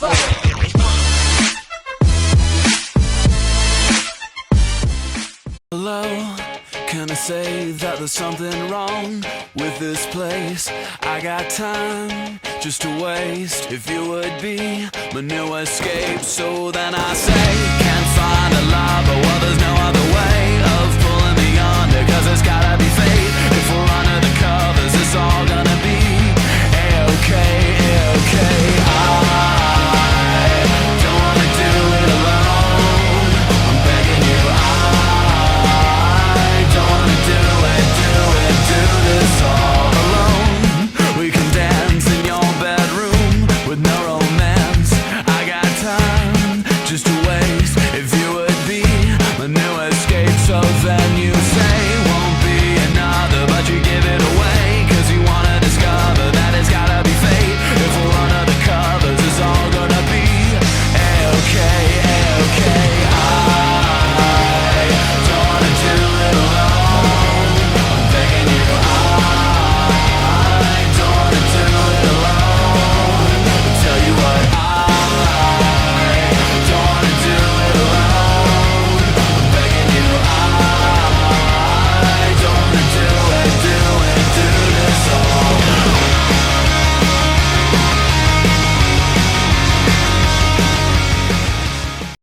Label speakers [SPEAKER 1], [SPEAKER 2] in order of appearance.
[SPEAKER 1] Hello, can I say that there's something wrong with this place? I got time just to waste. If you would be my new escape, so then I say, can't find a love, but well, there's no other way.